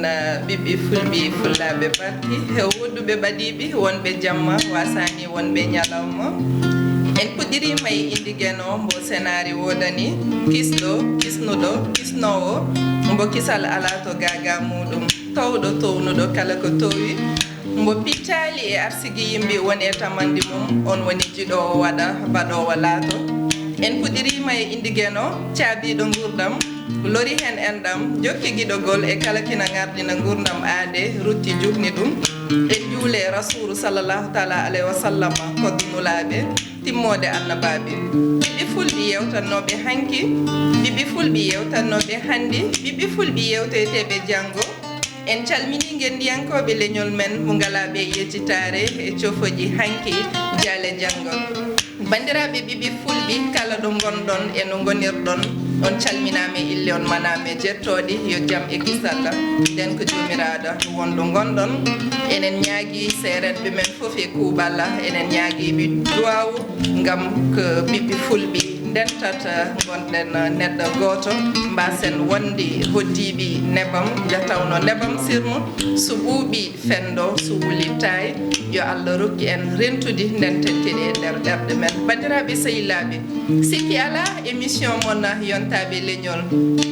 non ɓiɓɓe fulɓe fullaɓe barki wodduɓe baɗiɓe wonɓe jamma wasani wonɓe ñalawma en puɗɗirima e indigeno mbo scénario wodani kisnuɗo kisnowo mbo kisal ala to gaga muɗum towɗo townuɗo kala ko towi mbo pittali e arsigi yimɓe woni e tamandi mum on woni jiɗowo waɗa baɗowo laato en puɗɗirima e indigeno caabiɗo gurdam lori hen enɗam jokki guiɗogol e kala kina gardina gurdam aade rutti jukni ɗum en juule rasulu sallllahu taala alayhi wa sallam koddunulaɓe timmode annabaɓe ɓiɓɓe fulɓe yewtannoɓe hanki ɓiɓɓe fulɓe yewtannoɓe handi ɓiɓɓe fulɓe yewteteɓe janggo en calmini gendiyankoɓe leñol men mo ngalaɓe yettitare e cofoji hanki jaale janggo bandiraɓe ɓiɓɓe fulɓe kala ɗo gonɗon e no gonirɗon on calminama ille on maname jettoɗe yo jaam e kisalla nden ko jomiraɗo wonɗo gonɗon enen ñaagui seerenɓe men foof e kuuɓalla enen ñaaguiɓe duwaw gam ko ɓiɓɓe fulɓe ndentata gonɗen neɗɗo goto mbasen wonde hoddiɓe nebam jatawno nebam sirmo so ɓuuɓi fendo so wulitay yo Allah rokki en rentude nden tettiɗe e nder ɗerɗe men bandiraɓe sehilaɓe sikki ala émission mon yontaɓe leñol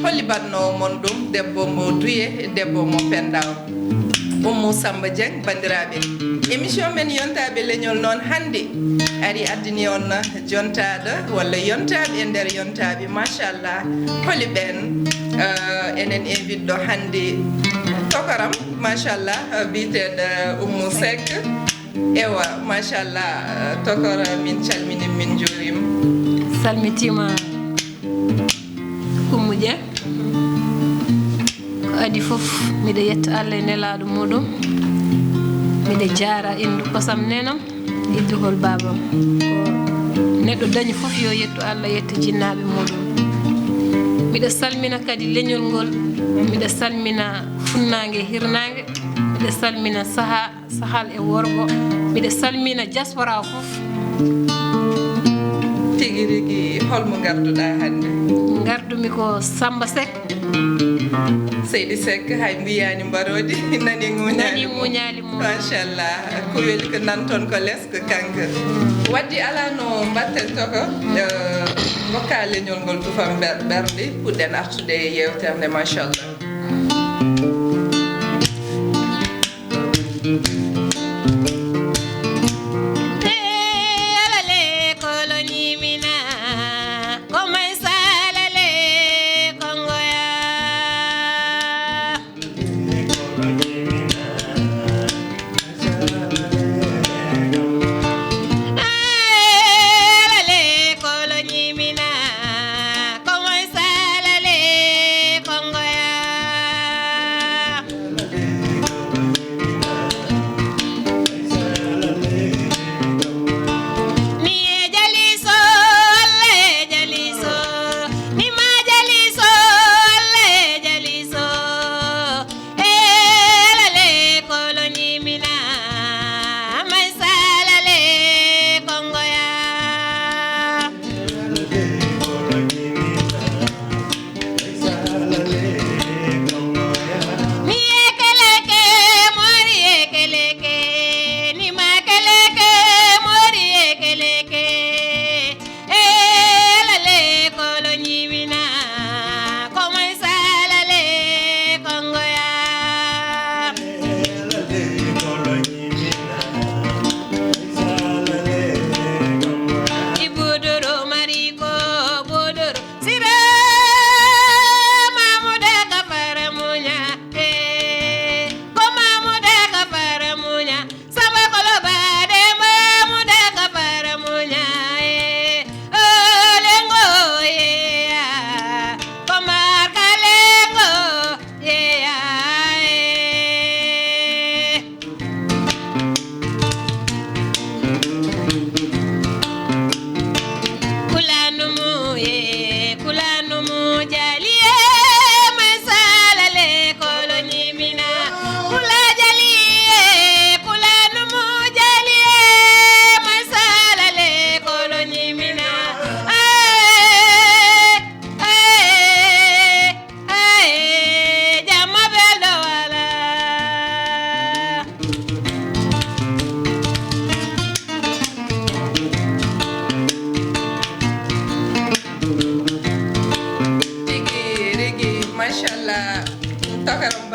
holli batnowo mon ɗum debbo mo duye debbo mo pendaw Oumou Samba Dieng bandiraɓe émission men yontaɓe leñol noon hande ari addini on jontaɗo walla yontaɓe e nder yontaɓe machallah holi ɓen enen invite ɗo hande tokaram machallah biteɗo Oumou Seck ewa machallah tokora min calmini min jurima salmitima Oumou Dieng ko adi fof miɗa yetta Allah e nelaɗo muɗum miɗa jaara indu kosam nenam iddugol babam ko neɗɗo dañi fof yo yettu Allah yetta jinnaɓe muɗum miɗa salmina kadi leñol ngol miɗa salmina funnague hirnague miɗa salmina sahal e worgo miɗa salmina diaspora fof tigui rigui holmo garduɗa hande gardumi ko Samba Seck Seydi Seck hay mbiyani mbarodi nani muñali mo machallah ko weli ko nanton ko less ko kanko waddi ala no mbatten toko gokka leñol ngol tufam ɓerɗe puɗɗen artude e yewterde machallah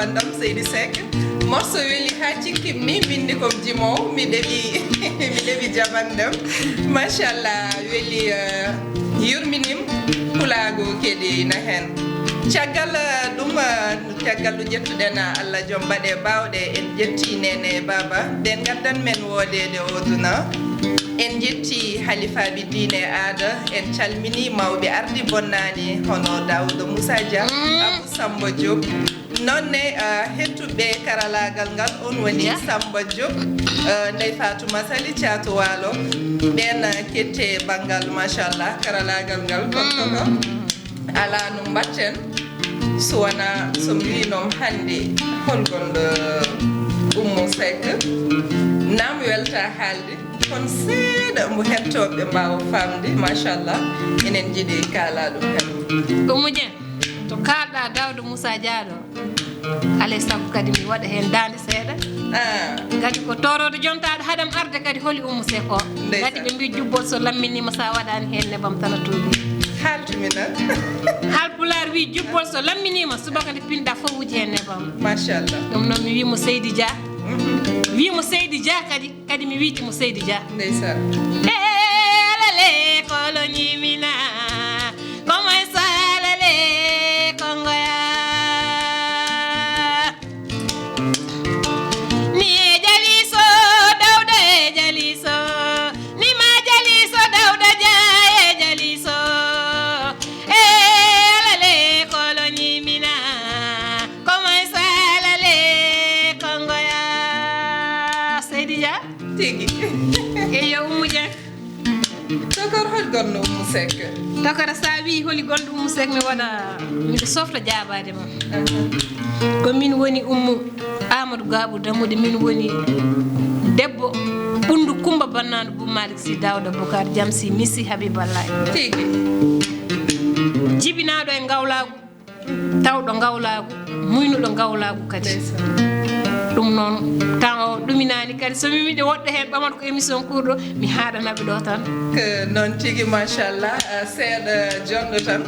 jabandam Seydi Seck morso weli ha cikkim ni bindi kom jimo mi debi jabandam machallah weli yurminim kulago kedi na hen caggal ɗum caggal ɗo jettuɗen Allah joom baɗe bawɗe en jetti nene baba nden gaddan men wodede oduna en jetti halifaɓe diine aada en calmini mawɓe ardi bonnani hono Daouda Moussa Dia Abou Samba Diop nonne hettuɓe karalagal ngal on woni Samba Diop Ndeye Fatouma Sali Thiatou Walo ɓen kette banggal machallah karalagal ngal kono ala no mbatten suwana so mbinom hande holgonɗo Oumou Seck nam welta haalde kono seeɗa mo hettoɓe mbawa famde machallah enen jiiɗi kala ɗum hen Oumou Dieng to kalɗa Daouda Moussa Dia ɗo alay saago kadi mi waɗa hen dande seeɗa kadi ko toroɗo jontaɗo haɗam arde kadi holi Oumou Seck o kadi ɓe mbi jubbol so lamminima sa waɗani hen nebam tana tuuɓi haltumi nan halpular wi jubbol so lamminima subaka nde pinɗa fof wuji hen nebam machallah ɗum noon mi wimo Seydi Dia wimo Seydi Dia kadi mi wiitimo Seydi Dia ndeysan elale kolo ñimina komoy salale kongoya ni e jaliso Daouda e jaliso ni ma jaliso Daouda Dia e jaliso elale kolo ñimina komoy salale kongoya Seydi Dia tigi eyo Oumou Dieng tokor hol gonno Oumou Seck takara sa wi holi gonɗo Oumou Seck mi waɗa miɗo softa jabade mum ko min woni Oumou Amadou Gabou Dammude min woni debbo ɓundu Coumba Bannado Bou Malick Sy Daouda Boucar Jamsi Missi Habiballah tigi jibinaɗo e gawlagu tawɗo gawlagu muynuɗo gawlagu kadi ɗum noon tan o ɗuminani kadi somi miɗe woɗɗo hen ɓamata ko émission kurɗo mi haɗanaɓe ɗo tan que noon tigi machallah seeɗa jonɗo tan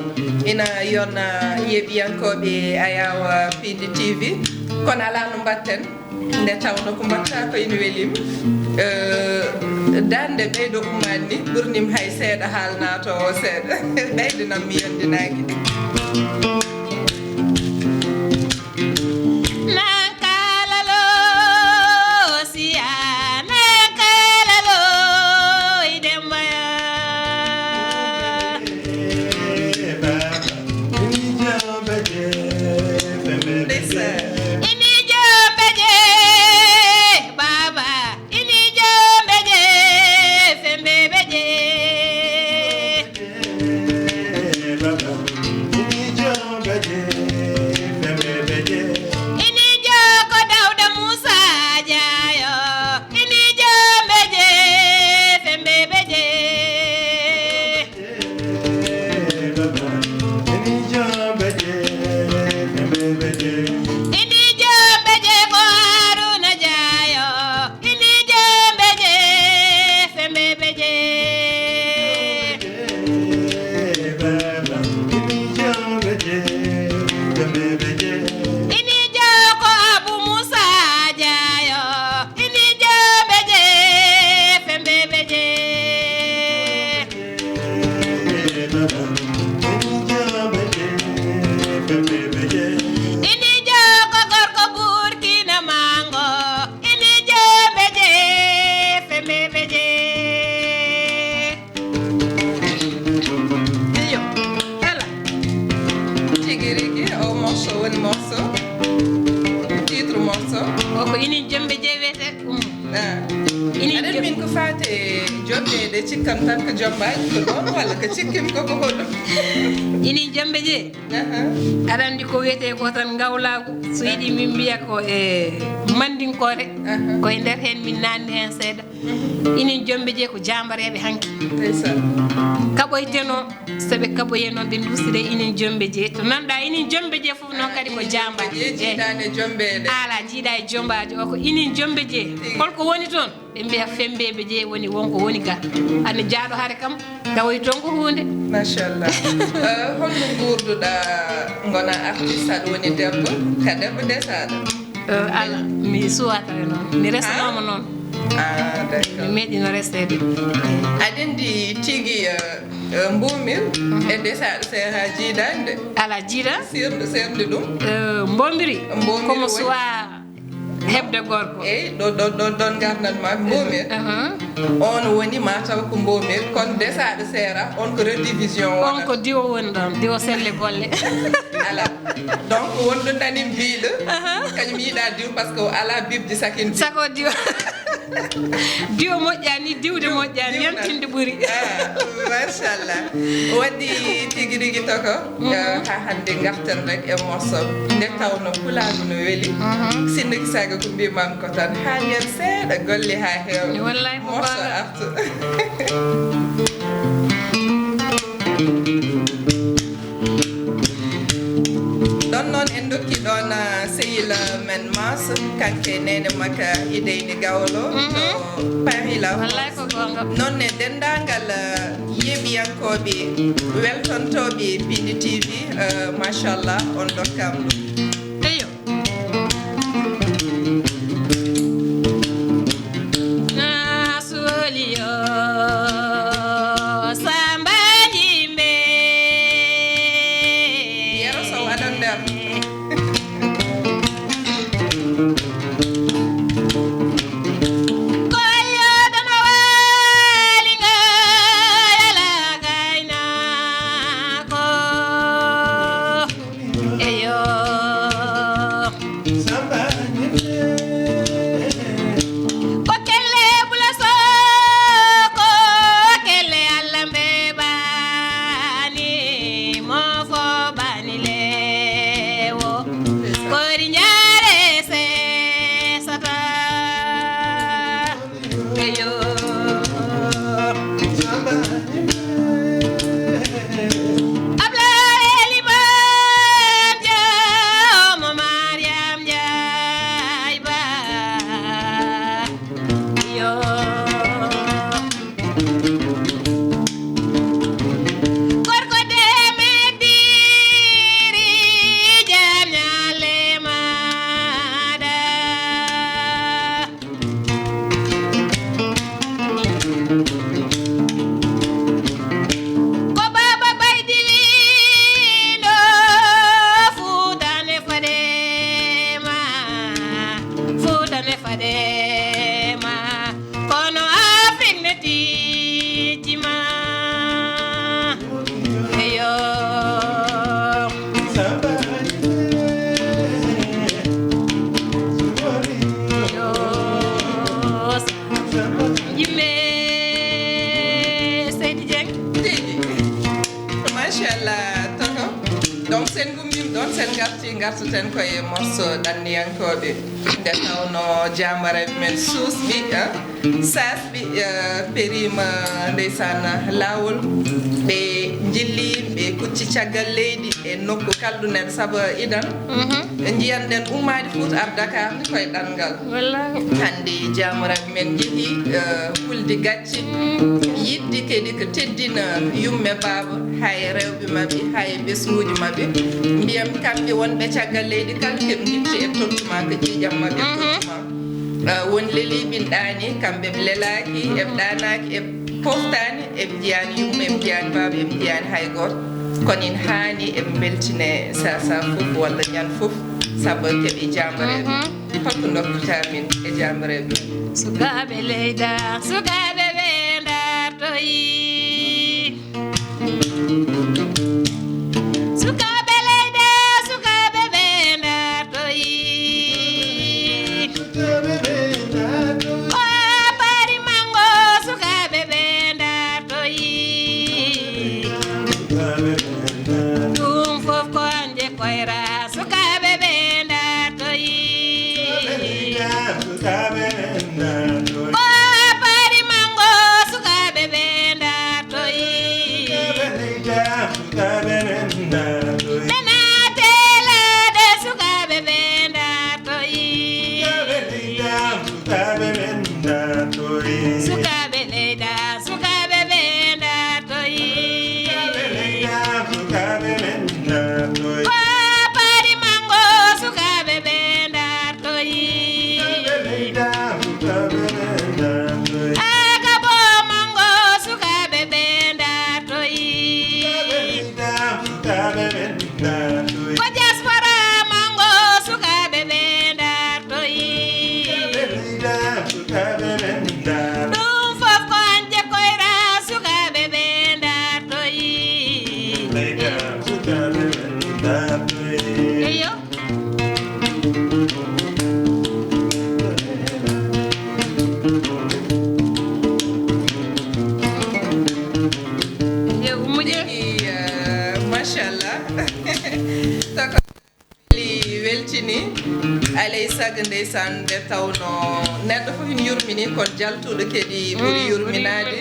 ina yonna yeɓiyankoɓe Ayawa Pindi TV kono ala no mbatten nde tawno ko mbatta ko ina welimi dande ɓeydo ummani ni ɓurnim hay seeɗa haalnato o seeɗa ɓeydinam mi yondinaki cikkam tan ko jombaji ko ɗon walla ko cikkim koko hoɗum ini jombe je aɗa andi ko wiyete ko tan gawlagu so yiɗi min mbiya ko e mandinkore koye nder hen min nanni hen seeɗa ini jombe je ko jambareɓe hanki ndeysan kaɓoyteno soɓe kaɓoyeno ɓe dusire inin jombe je to nanɗa inin jombe je fof noon kadi ko jambaji jiiɗade jombede ala jiiɗa e jombaji o ko inin jombe je holko woni toon ɓe mbiya fembeɓe je woni wonko woni ga ane jaaɗo haare kam tawoy toon ko hunde machallah holno gurduɗa gona artiste aɗa woni debbo ka debbo desaɗo ala mi suwata e noon mi resanoma noon d'accord mi meeɗino resede aɗendi tigui mbumir e desaɗo se ha jiiɗande ala jiiɗa serde ɗum mbomiri Mbomiri komo woni- suwa hebde gorko eyyi ɗon garnat ma mbumir on woni mataw ko mbomir kono desaɗo seera on ko redivision on wonata ko diwo woni ɗon diwo selle bolle ala donc wonɗo nani mbiɗo kañum yiiɗa diw par ce que ala bibji sakin diw sako diwo diwo moƴƴani diwde moƴƴani yantinde ɓuuri machallah waɗi tigui rigui toko ha hande garten rek e morceau nde tawno pulagu no weeli sinno kisaga ko mbimam ko tan ha nder seeɗa golle ha heewa wallay ko morceau baaɗa. artu ɗon noon en dokki ɗon sehila men mas kanke nene makka ideyni gawlo to Paris la wallay ko gonga noon ne dendagal yeɓiyankoɓe weltontoɓe Pindi TV machallah on dokkam ɗum eyo nasoliyo samba jimbe yero sow aɗon nder koyoɗono walinga yala gaynako eyo ko kelle bula soko kelle allah mbe bani mofo bani lewo kori ñaare sesata eyo Ablaye Liman Joomo Mariam Njaay ba yo gorko deme diri jam ñaale maɗa ko baba baydilino fuutane fadema kono afrique ne tijima eyo yo yimɓe Seydi Dieng tigi machallah toko donc sen gummim ɗon sen gartuten koye morceau ɗanniyankoɓe nde tawno jamaraɓe men suusɓi sasɓi perima ndeysan lawol ɓe jilli ɓe kucci caggal leydi e nokku kalɗunen saabu idan jiyanɗen ummade fout ar Dakar ni koye ɗanngal wallahi hande jamaraɓe men jeehi hulde gacce yidde kadi ko teddina yumme baba hay rewɓe mabɓe hay ɓesguji mabɓe mbiyam kamɓe wonɓe caggal leydi kala keɓe gitti e tottuma ko ƴiƴam mabɓe tottuma won leliɓinɗani kamɓe ɓe lelaki eɓe ɗanaki eɓe poftani eɓe jiyani yumma eɓe jiyani baba eɓe jiyani hay goto kono in hani eɓe beltine sasa fof walla ñan fof saabu keeɓe jambareɓe holko dokkutamin e jambareɓe sukaɓe leyda sukaɓe ɓe dartoyi sukaɓe leyda sukaɓe ɓe dartoyi o pari mango sukaɓe ɓe dartoyi ɗum fof ko anje koyra sukaɓe ɓe dartoyi o pari mango alay sag ndeysan de tawno neddo fof en yurmini kon jaltudo kedi buri yurminade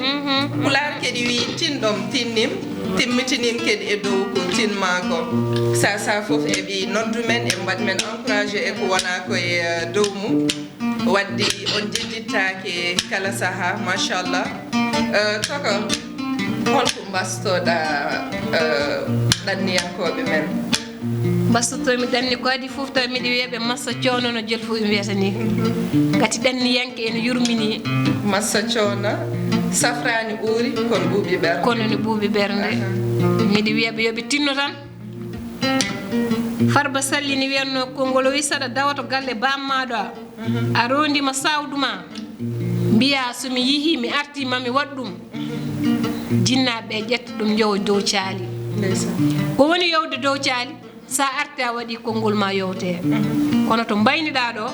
pular kedi wi tindom tinnim timmitinim kedi e dow ko tinma ko sa fof e bi noddu men e mbad men encourager e ko wana ko e dow mum waddi on jidditake kala saha machallah toko holko bastoda danniyankoɓe men bastoto mi danni ko adi fof taw miɗi wiyaɓe massa coono no jel fof wiyata ni gati danni yanke ene yurmini massa coono safrani ɓuuri kono ɓuuɓi ɓernde kono ne ɓuuɓi ɓernde miɗi wiyaɓe yoɓe tinno tan Farba sallini wiyatno konngol o wi saɗa dawa to galle bammaɗo a rondima sawduma mbiya somi yihi mi arti mami waɗ ɗum jinnaɓe ƴetta ɗum jowo dow caali ko woni yowde dow caali sa arti a waɗi konngol ma yowte kono to mbayniɗa ɗo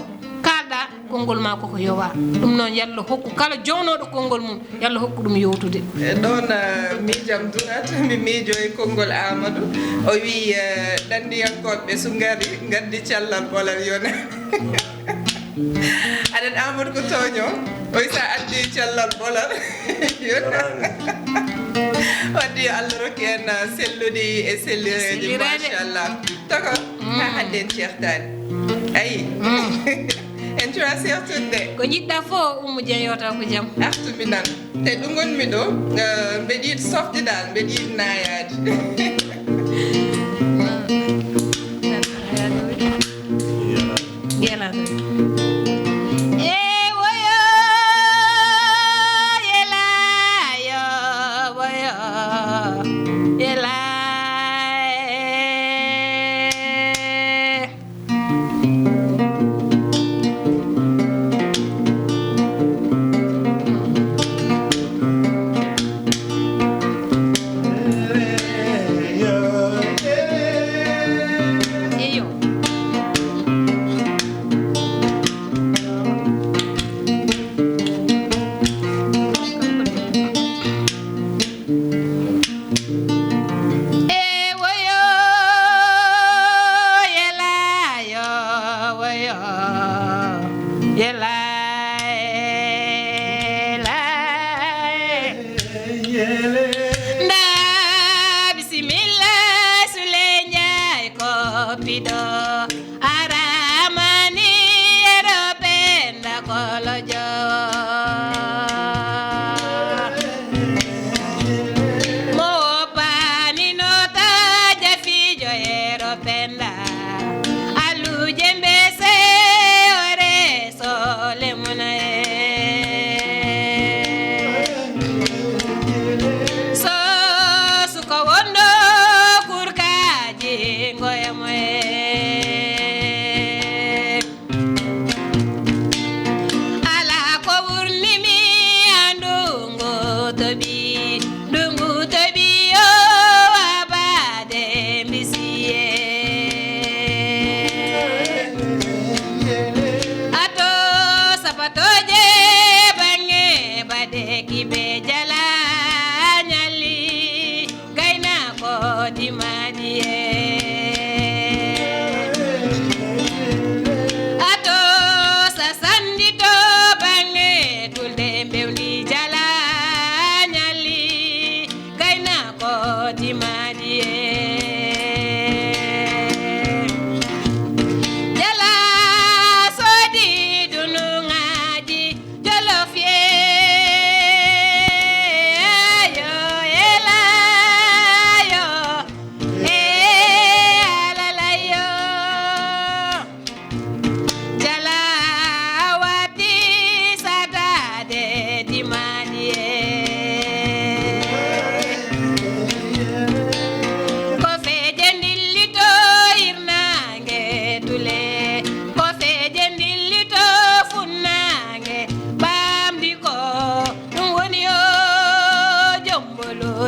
kalɗa konngol ma koko yowa ɗum noon yallah hokku kala jownoɗo konngol mum yallah hokku ɗum yowtude ɗon miijam dunat mi miijo e konngol Amadou o wi ɗandiyankoɓe so ngari gaddi cellal bolal yona aɗen Amadou ko tooño o wi sa addi cellal bolal yona waddi yo Allah rokki en sellude e sellireji machallah toko ha hande en ceertani ayi en cuwa sertude ko jiɗɗa fof Oumou Dieng yewta ko jaam artumi nan te ɗum gonmi ɗo mbeɗa yiɗi sofdidal mbeɗa yiɗi nayade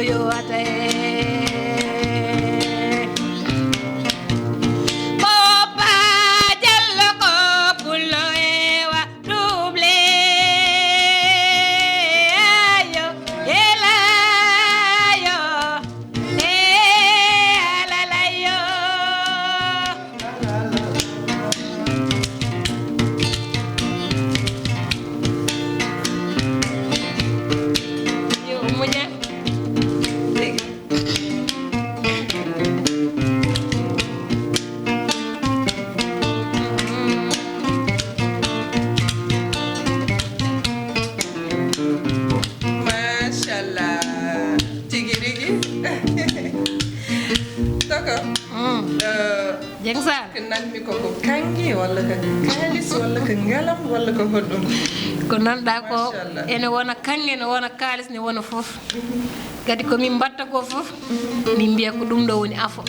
yo ate ko nanɗa ko ene wona kange ne wona kalis ne wona fof kadi ko min mbatta ko fof min mbiya ko ɗum ɗo woni afo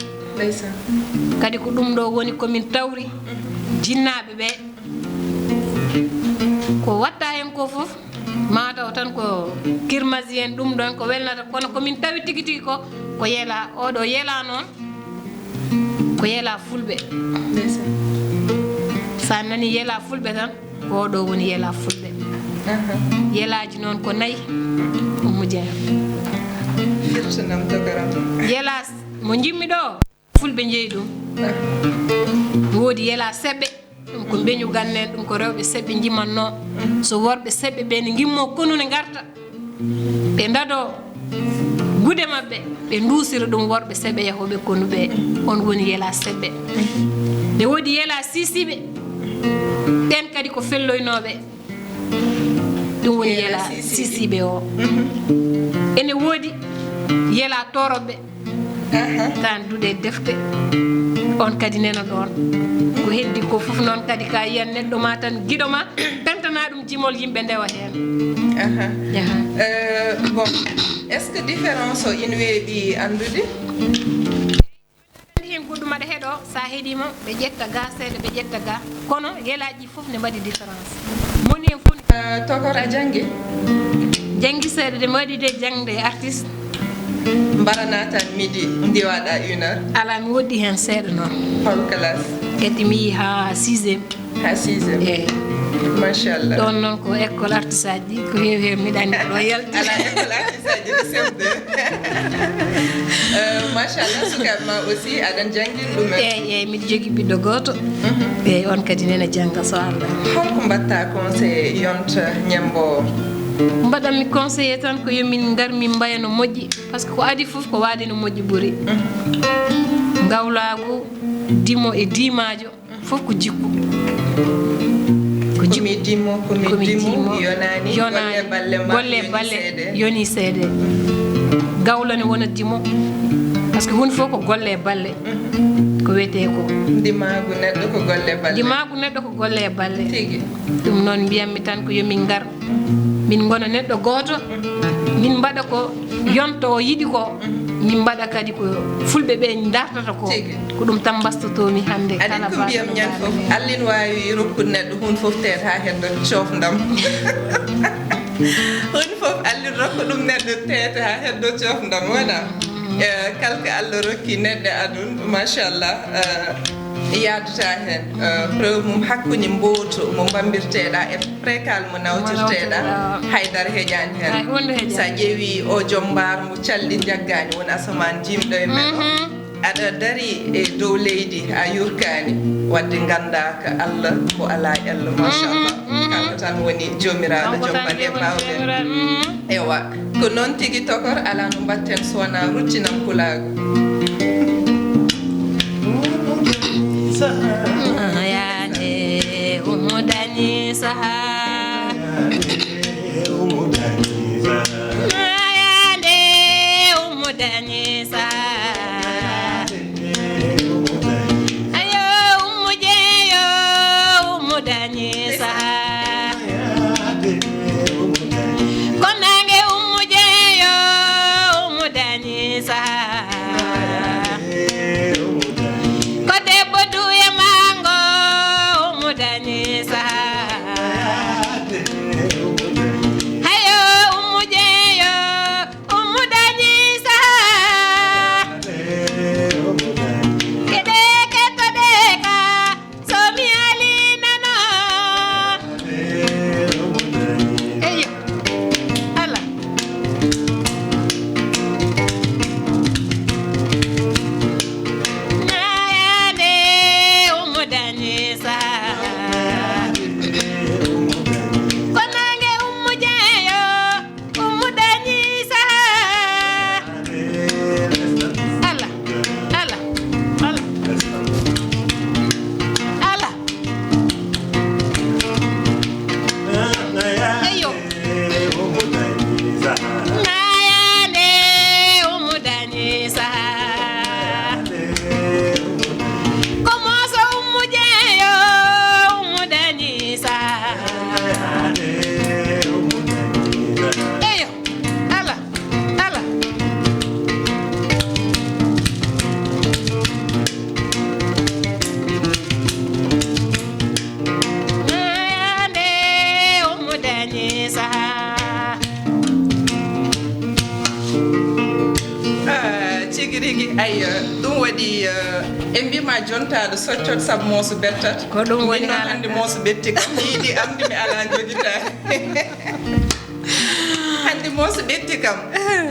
kadi ko ɗum ɗo woni komin tawri jinnaɓe ɓe ko watta hen ko fof mataw tan ko kirmasi en ɗum ɗon ko welnata kono komin tawi tigi tigi ko ko yeela oɗo yeela noon ko yeela fulɓe sa nani yeela fulɓe tan ko oɗo woni yeela fulɓe yeelaji noon ko nayi Oumou Dieng yeela mo jimmi ɗo fulɓe jeeyi ɗum woodi yeela seɓɓe ɗum ko beñu gannen ɗum ko rewɓe seɓɓe jimmanno so worɓe seɓɓe ɓe ne gimmo konune garta ɓe dado gude mabɓe ɓe duusira ɗum worɓe seɓɓe yahoɓe konu ɓe on woni yeela seɓɓe ne woodi yeela sisiɓe ɗen kadi ko felloynoɓe ɗum woni yeela sisiɓe o ene woodi yeela toroɓe tan duuɗe defte on kadi nena ɗon ko heddi ko fof noon kadi ka yiyan neɗɗo ma tan guiɗo ma tantana ɗum jimol yimɓe ndewa hen bon est ce que différence o ina weeɓi andude hen goɗɗum aɗa heeɗo sa heeɗima ɓe ƴetta ga seeɗa ɓe ƴetta ga kono yeelaji fof ne mbaɗi différence moni hen fof tokor a janggi janggi seeɗa de mbaɗi de jangde artiste mbarana tan midi ndiwaɗa 1 heure ala mi woɗɗi hen seeɗa noon hol classe kadi mi yi ha 6e ha 6e eyyi machallah ɗon noon ko école artiste aji ko heewi heewi miɗa andi ɗo yalti ala école artiste aji ɗo semde machallah sukaɓe ma aussi aɗan janggin ɗumen eyyi miɗa jogui ɓiɗɗo goto eyyi on kadi nene jangga so Allah holko mbatta conseil yonta ñembowo mbaɗanmi conseillé tan ko yomin gar min mbaya no moƴƴi par ce que ko adi fof ko waade no moƴƴi ɓuuri gawlagu dimo e dimajo fof ko jikku komi dimo yonani golle balle yoni seede gawlane wona dimo par ce que hunde fof ko golle balle ko wiyete ko dimagu neɗɗo ko golle balle dimagu neɗɗo ko golle balle tigi ɗum noon mbiyammi tan ko yomin gar min gona neɗɗo goto min mbaɗa ko yonto o yiɗi ko min mbaɗa kadi ko fulɓe ɓe dartata ko ko ɗum tan bastotomi hande kala ko mbiyam ñan fof allin wawi rokkude neɗɗo hunde fof tete ha heddo cofdam hunde fof allin rokka ɗum neɗɗo tete ha heddo cofdam wona kalko Allah rokki neɗɗo adun machallah yaadata hen preuve mum hakkude mbooto mo bambirteɗa e précal mo nawtirteɗa haydara heƴani hen sa ƴeewi o joom mbar mo calli jaggani woni asaman jimɗo e men o aɗa dari e dow leydi a yurkani wadde ganda ko Allah ko ala ello machallah kanko tan woni jomiraɗo joom bande mawɓe ewa ko noon tigui tokor ala no mbatten sowona ruttinam kulago yaade Oumou dañi saha yaade Oumou dañi saha ayo Oumou jeeyo Oumou dañi saha ko nange Oumou jeeyo Oumou dañi saha hayo Oumou Dieng tigi rigi ay ɗum waɗi en mbima jontaɗo soccot saabu mooso bettat ko ɗum woni hande mooso betti kam mi yiiɗi amde mi ala jogitade hande mooso ɓetti kam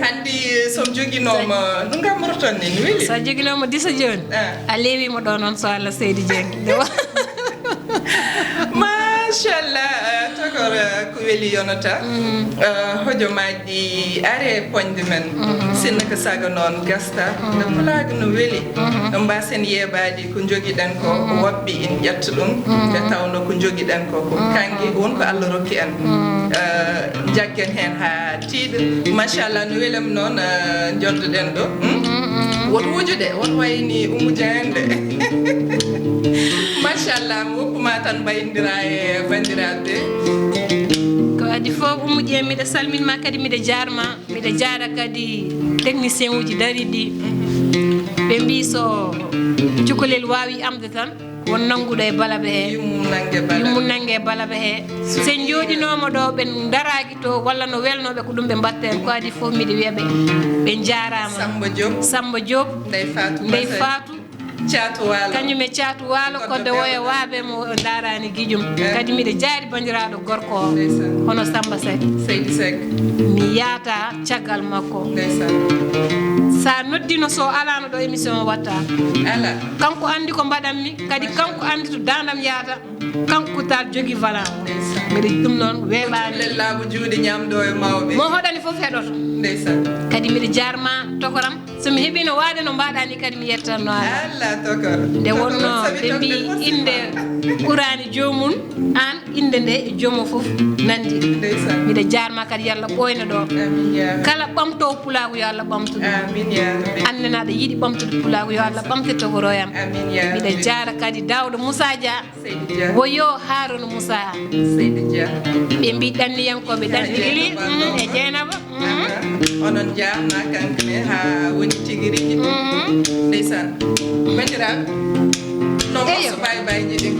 hande somi joguinoma ɗum gammototon ni no weeli sa joguinoma disa joni a lewimo ɗo noon so Allah seydi Dieng machallah tokor ko weeli yonata hojomaji are poñde men sinno ko saga noon gasta nde pulago no weeli mbasen yeɓade ko joguiɗen ko woɓɓe in ƴetta ɗum nde tawno ko joguiɗen ko ko kangue wonko Allah rokki en jaggen hen ha tiiɗa machallah no weelami noon joddoɗen ɗo woto wujude woto wayni Oumou Dieng de machallah mi woppuma tan mbayindira e bandiraɓe ko adi fof Oumou Dieng miɗa salminma kadi miɗa jarma miɗa jara kadi technicien uji dariɗi ɓe mbi so cukalel wawi amde tan won nanguɗo e balaɓe he yummu nangue e balaɓe he sen jooɗinoma ɗo ɓe daraki to walla no welnoɓe ko ɗum ɓe mbatten ko adi fof miɗa wiyaɓe ɓe jarama Samba Diop Ndeye Fatou Thiatou Walo kañum e Thiatou Walo kodde woya waaɓe mo darani guijum kadi miɗa jaari bandiraɗo gorko o hono Samba Seck Seydi Seck mi yaata caggal makko sa noddino so alano ɗo émission watta ala kanko andi ko mbaɗanmi kadi kanko andi to dandam yaata kanko tal jogui valant mbiɗa ɗum noon weeɓani lellahu juuɗe ñamɗo e mawɓe mo hoɗani foof heɗoto ndeysan kadi mbiɗa jarma tokoram somi heeɓino waade no mbaɗani kadi mi yettanno Allah tokor nde wonno ɓe mbi inde ɓurani jomum an inde nde e joomum foof nandi ndeysan mbiɗa jarma kadi yo Allah ɓoyna ɗo amin ya kala ɓamtowo pulago yo Allah ɓamtuɗo amin ya annene aɗa yiiɗi ɓamtude pulago yo Allah ɓamte togoroyam amin ya mbiɗa jara kadi Daouda Moussa Dia Seydi Dia woyo Harouna Moussa Seydi Dia ɓe mbi ɗanniyankoɓe ɗanɗigili e Dieynaba onon jarna kankane ha woni tigui rigui ndeysan bandiraɓe no mosso baybayji ɗi